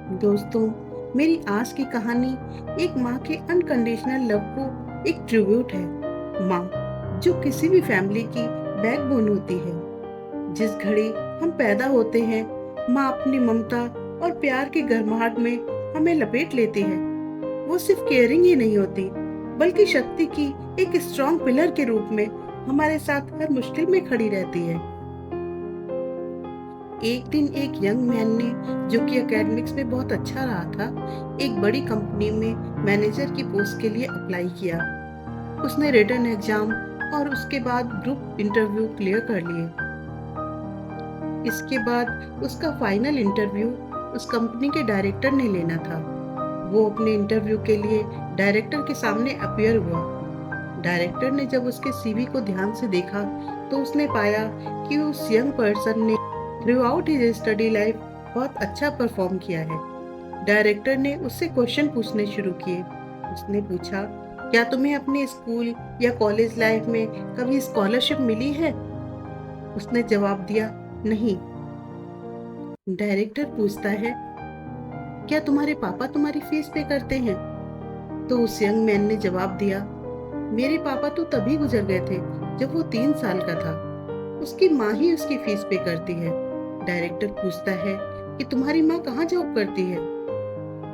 दोस्तों, मेरी आज की कहानी एक माँ के अनकंडीशनल लव को एक ट्रिब्यूट है। माँ जो किसी भी फैमिली की बैकबोन होती है। जिस घड़ी हम पैदा होते हैं, माँ अपनी ममता और प्यार की गर्माहट में हमें लपेट लेती है। वो सिर्फ केयरिंग ही नहीं होती, बल्कि शक्ति की एक स्ट्रॉन्ग पिलर के रूप में हमारे साथ हर मुश्किल में खड़ी रहती है। एक दिन एक यंग मैन ने, जो कि एकेडमिक्स में बहुत अच्छा रहा था, एक बड़ी कंपनी में मैनेजर की पोस्ट के लिए अप्लाई किया। उसने रिटन एग्जाम और उसके बाद ग्रुप इंटरव्यू क्लियर कर लिए। इसके बाद उसका फाइनल इंटरव्यू उस कंपनी के डायरेक्टर ने लेना था। वो अपने इंटरव्यू के लिए डायरेक्टर के सामने अपीयर हुआ। डायरेक्टर ने जब उसके सीवी को ध्यान से देखा, तो उसने पाया कि उस यंग पर्सन ने through out his study life बहुत अच्छा परफॉर्म किया है। डायरेक्टर ने उससे क्वेश्चन पूछने शुरू किए। उसने पूछा, क्या तुम्हें अपने स्कूल या कॉलेज लाइफ में कभी स्कॉलरशिप मिली है? उसने जवाब दिया, नहीं। डायरेक्टर पूछता है, क्या तुम्हारे पापा तुम्हारी फीस पे करते हैं? तो उस यंग मैन ने जवाब दिया, मेरे पापा तो तभी गुजर गए थे जब वो 3 साल का था। उसकी माँ ही उसकी फीस पे करती है। डायरेक्टर पूछता है कि तुम्हारी माँ कहाँ जॉब करती है?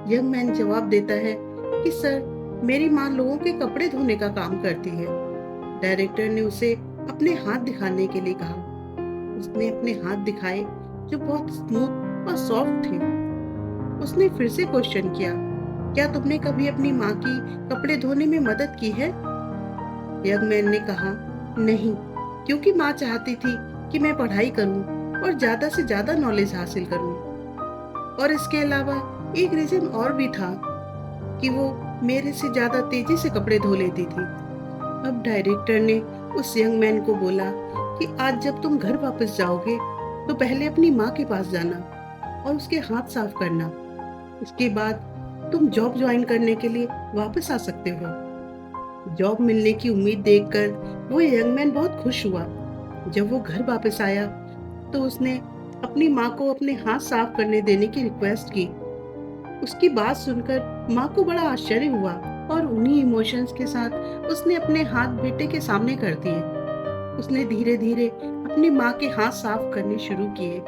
यंग मैन जवाब देता है कि सर, मेरी माँ लोगों के कपड़े धोने का काम करती है। डायरेक्टर ने उसे अपने हाथ दिखाने के लिए कहा। उसने अपने हाथ दिखाए, जो बहुत स्मूथ और सॉफ्ट थे। उसने फिर से क्वेश्चन किया, क्या तुमने कभी अपनी माँ की कपड़े धोने में मदद की है? यंग मैन ने कहा, नहीं, क्योंकि माँ चाहती थी कि मैं पढ़ाई करूं और ज्यादा से ज्यादा नॉलेज हासिल करूं। और इसके अलावा एक रीजन और भी था कि वो मेरे से ज्यादा तेजी से कपड़े धो लेती थी। अब डायरेक्टर ने उस यंग मैन को बोला कि आज जब तुम घर वापस जाओगे, तो पहले अपनी माँ के पास जाना और उसके हाथ साफ करना। इसके बाद तुम जॉब ज्वाइन करने के लिए वापस आ सकते हो। जॉब मिलने की उम्मीद देखकर वो यंग मैन बहुत खुश हुआ। जब वो घर वापस आया, तो उसने अपनी माँ को अपने हाथ साफ करने देने की रिक्वेस्ट की। उसकी बात सुनकर माँ को बड़ा आश्चर्य हुआ और उन्हीं इमोशंस के साथ उसने अपने हाथ बेटे के सामने कर दिए। उसने धीरे धीरे अपनी माँ के हाथ साफ करने शुरू किए,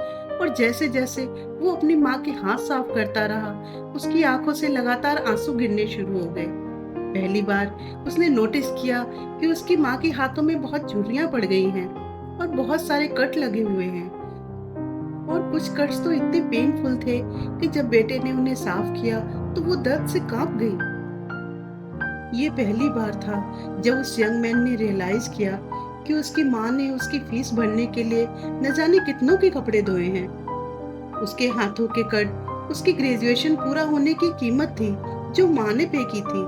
और जैसे जैसे वो अपनी माँ के हाथ साफ करता रहा, उसकी आंखों से लगातार आंसू गिरने शुरू हो गए। पहली बार उसने नोटिस किया कि उसकी माँ के हाथों में बहुत झुर्रियां पड़ गई हैं और बहुत सारे कट लगे हुए हैं। और कुछ कट्स तो इतने पेनफुल थे कि जब बेटे ने उन्हें साफ किया, तो वो दर्द से कांप गई। ये पहली बार था जब उस यंग मैन ने रियलाइज किया कि उसकी माँ ने उसकी फीस भरने के लिए न जाने कितनों के कपड़े धोए हैं। उसके हाथों के कट उसकी ग्रेजुएशन पूरा होने की कीमत थी, जो माँ ने पे की थी।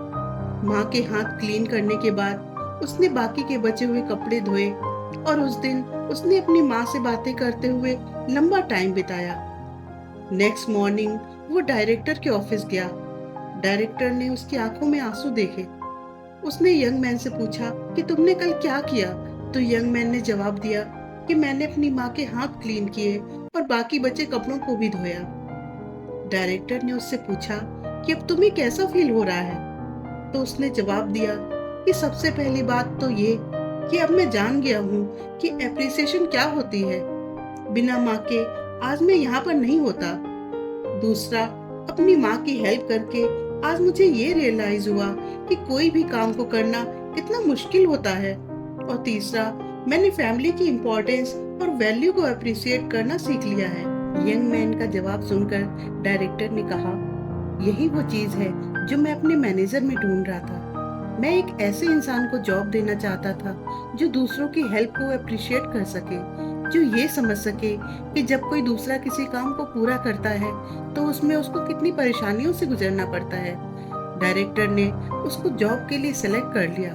माँ के हाथ क्लीन करने के बाद उसने बाकी के बचे हुए कपड़े धोए, और उस दिन उसने अपनी माँ से बातें करते हुए लंबा टाइम बिताया। नेक्स्ट मॉर्निंग वो डायरेक्टर के ऑफिस गया। डायरेक्टर ने उसकी आंखों में आंसू देखे। उसने यंग मैन से पूछा कि तुमने कल क्या किया? तो यंग मैन ने जवाब दिया कि मैंने अपनी माँ के हाथ क्लीन किए और बाकी बचे कपड़ों को भी धोया। डायरेक्टर ने उससे पूछा कि अब तुम्हें कैसा फील हो रहा है? तो उसने जवाब दिया कि सबसे पहली बात तो ये कि अब मैं जान गया हूँ कि एप्रिसिएशन क्या होती है। बिना माँ के आज मैं यहाँ पर नहीं होता। दूसरा, अपनी माँ की हेल्प करके आज मुझे ये रियलाइज हुआ कि कोई भी काम को करना कितना मुश्किल होता है। और तीसरा, मैंने फैमिली की इम्पोर्टेंस और वैल्यू को अप्रिशिएट करना सीख लिया है। यंग मैन का जवाब सुनकर डायरेक्टर ने कहा, यही वो चीज है जो मैं अपने मैनेजर में ढूंढ रहा था। मैं एक ऐसे इंसान को जॉब देना चाहता था जो दूसरों की हेल्प को अप्रिशिएट कर सके, जो ये समझ सके कि जब कोई दूसरा किसी काम को पूरा करता है, तो उसमें उसको कितनी परेशानियों से गुजरना पड़ता है। डायरेक्टर ने उसको जॉब के लिए सेलेक्ट कर लिया,